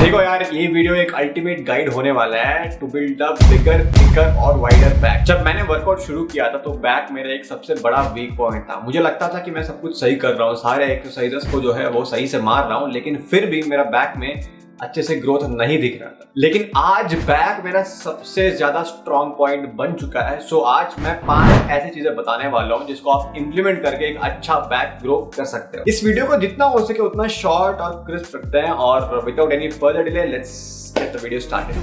देखो यार, ये वीडियो एक अल्टीमेट गाइड होने वाला है to build up bigger, thicker और वाइडर बैक। जब मैंने वर्कआउट शुरू किया था तो बैक मेरा एक सबसे बड़ा वीक पॉइंट था। मुझे लगता था कि मैं सब कुछ सही कर रहा हूँ, सारे एक्सरसाइजेस को जो है वो सही से मार रहा हूँ, लेकिन फिर भी मेरा बैक में अच्छे से ग्रोथ नहीं दिख रहा था। लेकिन आज बैक मेरा सबसे ज्यादा स्ट्रॉन्ग पॉइंट बन चुका है। सो आज मैं 5 ऐसी चीजें बताने वाला हूँ जिसको आप इंप्लीमेंट करके एक अच्छा बैक ग्रो कर सकते हो। इस वीडियो को जितना हो सके उतना शॉर्ट और क्रिस्प रखते हैं और without any further delay let's get the video started.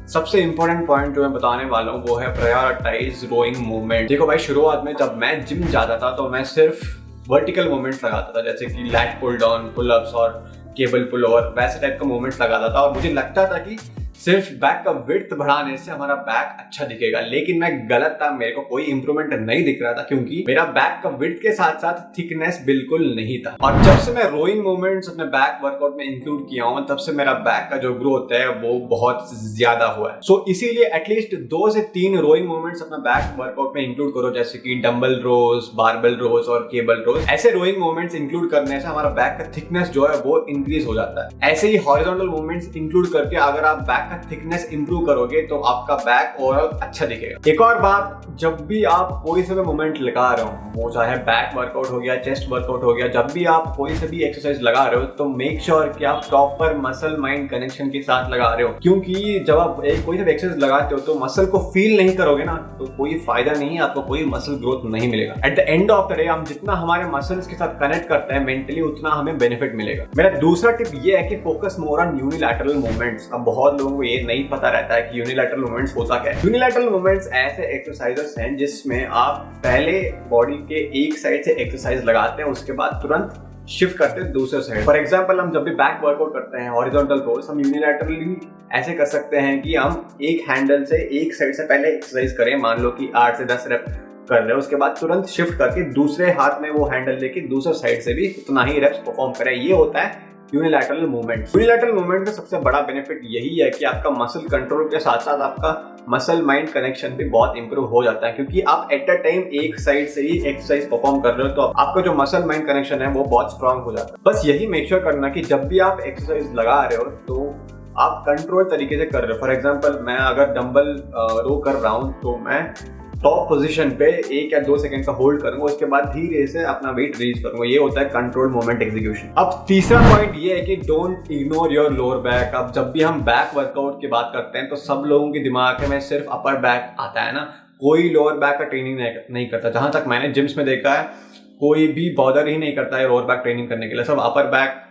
सबसे इंपॉर्टेंट पॉइंट जो मैं बताने वाला हूँ वो है प्रायोरिटाइज रोइंग मूवमेंट। देखो भाई, शुरुआत में जब मैं जिम जाता था तो मैं सिर्फ वर्टिकल मूवमेंट्स लगाता था, जैसे कि lat pull down, pull ups और केबल पुल ओवर, वैसे टाइप का मूवमेंट्स लगाता था। और मुझे लगता था कि सिर्फ बैक का विड्थ बढ़ाने से हमारा बैक अच्छा दिखेगा, लेकिन मैं गलत था। मेरे को कोई इंप्रूवमेंट नहीं दिख रहा था क्योंकि मेरा बैक का विड्थ के साथ साथ थिकनेस बिल्कुल नहीं था। और जब से मैं रोइंग मूवमेंट्स अपने बैक वर्कआउट में इंक्लूड किया हूं तब से मेरा बैक का जो ग्रोथ है वो बहुत ज्यादा हुआ है। सो इसीलिए एटलीस्ट 2 से 3 रोइंग मूवमेंट्स अपना बैक वर्कआउट में इंक्लूड करो, जैसे कि डंबल रोज, बारबेल रोज और केबल रोज। ऐसे रोइंग मूवमेंट्स इंक्लूड करने से हमारा बैक का थिकनेस जो है वो इंक्रीज हो जाता है। ऐसे ही हॉरिजॉन्टल मूवमेंट्स इंक्लूड करके अगर आप बैक का थिकनेस इंप्रूव करोगे तो आपका बैक ओवरऑल अच्छा दिखेगा। एक और बात, जब भी आप कोई से भी मूवमेंट लगा रहे हो, वो चाहे बैक वर्कआउट हो गया, चेस्ट वर्कआउट हो गया, जब भी आप कोई से भी एक्सरसाइज लगा रहे हो तो मेक श्योर कि आप प्रॉपर मसल माइंड कनेक्शन के साथ लगा रहे हो। क्योंकि जब आप कोई से भी एक्सरसाइज लगाते हो तो मसल को फील नहीं करोगे ना तो कोई फायदा नहीं है, आपको कोई मसल ग्रोथ नहीं मिलेगा। At the end of the day हम जितना हमारे मसल्स के साथ कनेक्ट करते हैं मेंटली, उतना हमें बेनिफिट मिलेगा। मेरा दूसरा टिप ये है कि focus more on unilateral movements. अब बहुत लोगों को ये नहीं पता रहता है कि यूनिलैटरल मूवमेंट्स होता क्या है। यूनिलैटरल मूवमेंट्स ऐसे एक्सरसाइजेस हैं जिसमें आप पहले बॉडी के एक साइड से एक्सरसाइज लगाते हैं, उसके बाद तुरंत शिफ्ट करते हैं दूसरे साइड। फॉर एग्जांपल, हम जब भी बैक वर्कआउट करते हैं हॉरिजॉन्टल रोज, हम यूनिलैटरली ऐसे कर सकते हैं कि हम एक हैंडल से एक साइड से पहले एक्सरसाइज करें, मान लो कि 8 से 10 रेप कर रहे हो, उसके बाद तुरंत शिफ्ट करके दूसरे हाथ में वो हैंडल लेके दूसरे साइड से भी उतना ही रेप्स परफॉर्म करें। ये होता है यूनिलैटरल मूवमेंट। यूनिलैटरल मूवमेंट का सबसे बड़ा बेनिफिट यही है कि आपका मसल कंट्रोल के साथ साथ आपका मसल माइंड कनेक्शन भी बहुत इंप्रूव हो जाता है, क्योंकि आप एट अ टाइम एक साइड से ही एक्सरसाइज परफॉर्म कर रहे हो तो आपका जो मसल माइंड कनेक्शन है वो बहुत स्ट्रांग हो जाता है। बस यही मेक श्योर करना कि जब भी आप एक्सरसाइज लगा रहे हो तो आप कंट्रोल तरीके से कर रहे हो। फॉर एग्जाम्पल, मैं अगर डंबल रो कर रहा हूँ तो मैं टॉप पोजीशन पे 1 या 2 सेकंड का होल्ड करूंगा, उसके बाद धीरे से अपना वेट रिलीज करूंगा। ये होता है कंट्रोल मोमेंट एग्जीक्यूशन। अब तीसरा पॉइंट ये है कि don't ignore your lower back. अब जब भी हम बैक वर्कआउट की बात करते हैं तो सब लोगों के दिमाग में सिर्फ अपर बैक आता है ना, कोई लोअर बैक का ट्रेनिंग नहीं करता। जहां तक मैंने जिम्स में देखा है, कोई भी बॉदर ही नहीं करता है लोअर बैक ट्रेनिंग करने के लिए, सब अपर बैक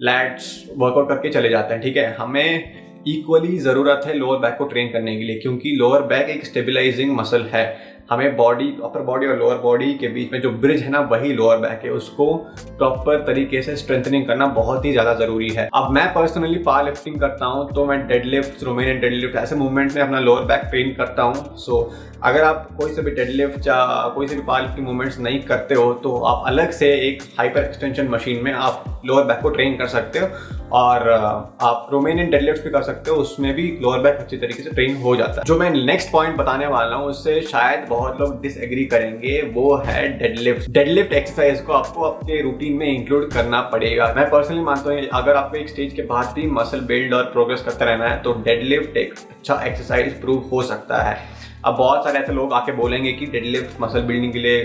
लैट्स वर्कआउट करके चले जाते हैं। ठीक है, हमें इक्वली जरूरत है लोअर बैक को ट्रेन करने के लिए, क्योंकि लोअर बैक एक स्टेबलाइजिंग मसल है। हमें बॉडी, अपर बॉडी और लोअर बॉडी के बीच में जो ब्रिज है ना, वही लोअर बैक है। उसको प्रॉपर तरीके से स्ट्रेंथनिंग करना बहुत ही ज्यादा जरूरी है। अब मैं पर्सनली पावर लिफ्टिंग करता हूं तो मैं डेडलिफ्ट, रोमेनियन डेडलिफ्ट ऐसे मूवमेंट्स में अपना लोअर बैक ट्रेन करता हूं। सो अगर आप कोई से भी डेडलिफ्ट या कोई से भी पावर लिफ्टिंग मूवमेंट्स नहीं करते हो तो आप अलग से एक हाइपर एक्सटेंशन मशीन में आप लोअर बैक को ट्रेन कर सकते हो, और आप रोमेनियन डेडलिफ्ट भी कर सकते हो, उसमें भी लोअर बैक अच्छी तरीके से ट्रेन हो जाता है। जो मैं नेक्स्ट पॉइंट बताने वाला हूँ उससे शायद बहुत लोग डिसएग्री करेंगे, वो है डेडलिफ्ट। डेडलिफ्ट एक्सरसाइज को आपको आपके रूटीन में इंक्लूड करना पड़ेगा। मैं पर्सनली मानता हूँ अगर आपको एक स्टेज के बाद भी मसल बिल्ड और प्रोग्रेस करते रहना है तो डेडलिफ्ट एक अच्छा एक्सरसाइज प्रूव हो सकता है। अब बहुत सारे ऐसे लोग आके बोलेंगे कि डेडलिफ्ट मसल बिल्डिंग के लिए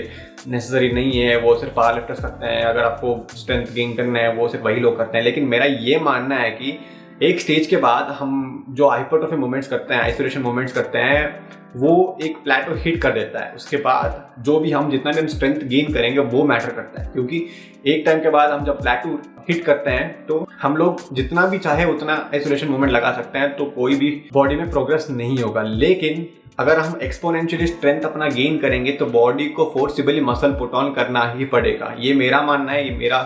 नेसेसरी नहीं है, वो सिर्फ पावर लिफ्टर्स करते हैं, अगर आपको स्ट्रेंथ गेन करना है वो सिर्फ वही लोग करते हैं। लेकिन मेरा ये मानना है कि एक स्टेज के बाद हम जो हाइपरट्रोफी मूवमेंट्स करते हैं, आइसोलेशन मूवमेंट्स करते हैं, वो एक प्लेटो हिट कर देता है। उसके बाद जो भी हम जितना भी हम स्ट्रेंथ गेन करेंगे वो मैटर करता है, क्योंकि एक टाइम के बाद हम जब प्लेटो हिट करते हैं तो हम लोग जितना भी चाहे उतना आइसोलेशन मूवमेंट लगा सकते हैं तो कोई भी बॉडी में प्रोग्रेस नहीं होगा। लेकिन अगर हम एक्सपोनेंशियली स्ट्रेंथ अपना गेन करेंगे तो बॉडी को फोर्सिबली मसल पुट ऑन करना ही पड़ेगा। ये मेरा मानना है, ये मेरा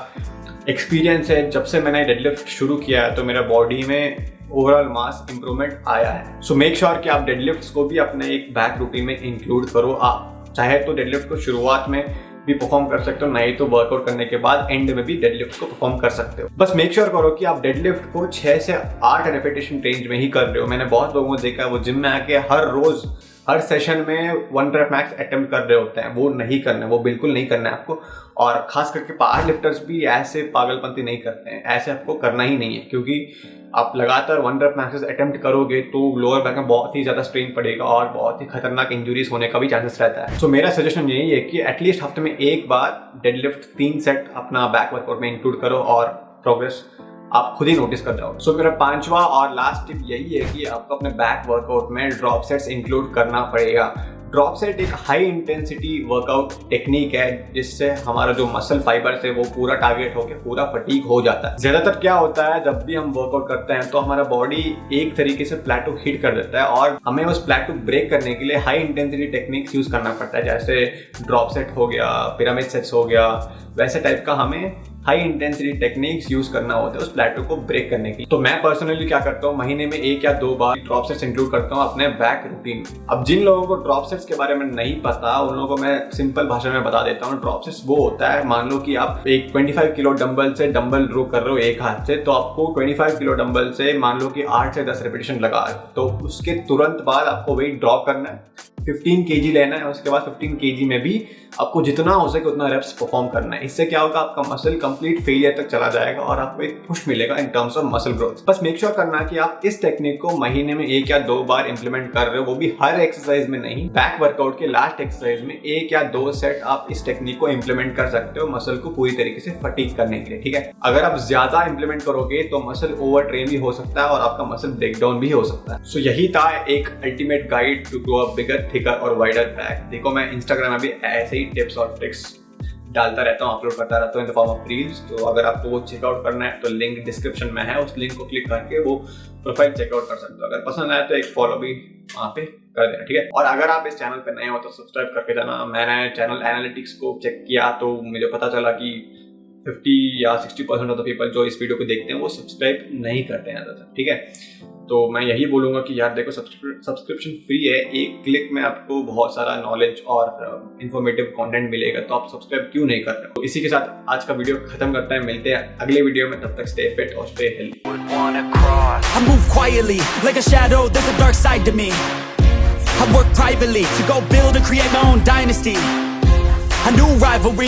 एक्सपीरियंस है। जब से मैंने डेडलिफ्ट शुरू किया है तो मेरा बॉडी में ओवरऑल मास इंप्रूवमेंट आया है। सो मेक श्योर कि आप डेडलिफ्ट्स को भी अपने एक बैक रूटीन में इंक्लूड करो। आप चाहे तो डेडलिफ्ट को शुरुआत में भी परफॉर्म कर सकते हो, नहीं तो वर्कआउट करने के बाद एंड में भी डेडलिफ्ट को परफॉर्म कर सकते हो। बस मेक श्योर करो कि आप डेडलिफ्ट को 6 से 8 रेपिटेशन रेंज में ही कर रहे हो। मैंने बहुत लोगों को देखा है वो जिम में आके हर रोज हर सेशन में 1 रेप मैक्स अटेम्प्ट कर रहे होते हैं। वो नहीं करना है, वो बिल्कुल नहीं करना है आपको। और खास करके पावर लिफ्टर्स भी ऐसे पागलपंती नहीं करते हैं, ऐसे आपको करना ही नहीं है, क्योंकि आप लगातार 1 रेप मैक्सेस अटेम्प्ट करोगे तो लोअर बैक में बहुत ही ज्यादा स्ट्रेन पड़ेगा और बहुत ही खतरनाक इंजुरीज होने का भी चांसेस रहता है। सो मेरा सजेशन यही है कि एटलीस्ट हफ्ते में एक बार डेडलिफ्ट 3 सेट अपना बैक वर्कआउट में इंक्लूड करो और प्रोग्रेस आप खुद ही नोटिस कर जाओ। सो मेरा 5वां और लास्ट टिप यही है कि आपको अपने बैक वर्कआउट में ड्रॉप सेट्स इंक्लूड करना पड़ेगा। ड्रॉप सेट एक हाई इंटेंसिटी वर्कआउट टेक्निक है जिससे हमारा जो मसल फाइबर है वो पूरा टारगेट होकर पूरा फटीग हो जाता है। ज्यादातर क्या होता है जब भी हम वर्कआउट करते हैं तो हमारा बॉडी एक तरीके से प्लेटो हिट कर देता है और हमें उस प्लेटो ब्रेक करने के लिए हाई इंटेंसिटी टेक्निक्स यूज करना पड़ता है, जैसे ड्रॉप सेट हो गया, पिरामिड सेट्स हो गया, वैसे टाइप का हमें हाई इंटेंसिटी टेक्निक्स यूज करना होता है उस प्लेटो को ब्रेक करने के लिए। तो मैं पर्सनली क्या करता हूँ, महीने में 1 या 2 बार ड्रॉप सेट्स इंक्लूड करता हूँ अपने बैक रूटीन में। अब जिन लोगों को ड्रॉप सेट्स के बारे में नहीं पता उन लोगों को मैं सिंपल भाषा में बता देता हूँ। ड्रॉप सेट्स वो होता है, मान लो कि आप एक 25 किलो डंबल से डंबल रो कर रहे हो एक हाथ से, तो आपको 25 किलो डंबल से मान लो कि 8 से 10 रेपिटेशन लगा रहे हो, तो उसके तुरंत बाद आपको वेट ड्रॉप करना है, 15 kg लेना है, उसके बाद 15 kg में भी आपको जितना हो सके उतना रेप्स परफॉर्म करना है। इससे क्या होगा, आपका मसल कंप्लीट फेलियर तक चला जाएगा और आपको एक पुश मिलेगा in terms of muscle growth. बस मेक श्योर करना कि आप इस टेक्निक को महीने में 1 या 2 बार इंप्लीमेंट कर रहे हो, वो भी हर एक्सरसाइज में नहीं। बैक वर्कआउट के लास्ट एक्सरसाइज में 1 या 2 सेट आप इस टेक्निक को इंप्लीमेंट कर सकते हो मसल को पूरी तरीके से फटीग करने के लिए, ठीक है। अगर आप ज्यादा इंप्लीमेंट करोगे तो मसल ओवर ट्रेन भी हो सकता है और आपका मसल ब्रेकडाउन भी हो सकता है। सो यही था एक ultimate guide to grow a bigger, thicker और वाइडर बैक। देखो मैं इंस्टाग्राम में भी ऐसे ही टिप्स और ट्रिक्स डालता रहता हूँ, अपलोड करता रहता हूँ in the form of reels. तो अगर आपको वो चेकआउट करना है तो लिंक डिस्क्रिप्शन में है, उस लिंक को क्लिक करके वो प्रोफाइल चेकआउट कर सकते हो। अगर पसंद आया तो एक फॉलो भी वहाँ पे कर देना, ठीक है। और अगर आप इस चैनल पे नए हो तो सब्सक्राइब करके जाना। मैंने चैनल एनालिटिक्स को चेक किया तो मुझे पता चला कि 50 या 60% ऑफ द पीपल जो इस वीडियो को देखते हैं वो सब्सक्राइब नहीं करते हैं ज़्यादातर, ठीक है। तो मैं यही बोलूँगा कि यार देखो सब्सक्रिप्शन फ्री है, एक क्लिक में आपको बहुत सारा नॉलेज और इन्फॉर्मेटिव कंटेंट मिलेगा, तो आप सब्सक्राइब क्यों नहीं कर रहे हो। तो इसी के साथ आज का वीडियो खत्म करते हैं, मिलते हैं अगले वीडियो में, तब तक स्टे फिट और stay healthy. I move quietly like a shadow, there's a dark side to me. I work privately to go build and create my own dynasty. A new rivalry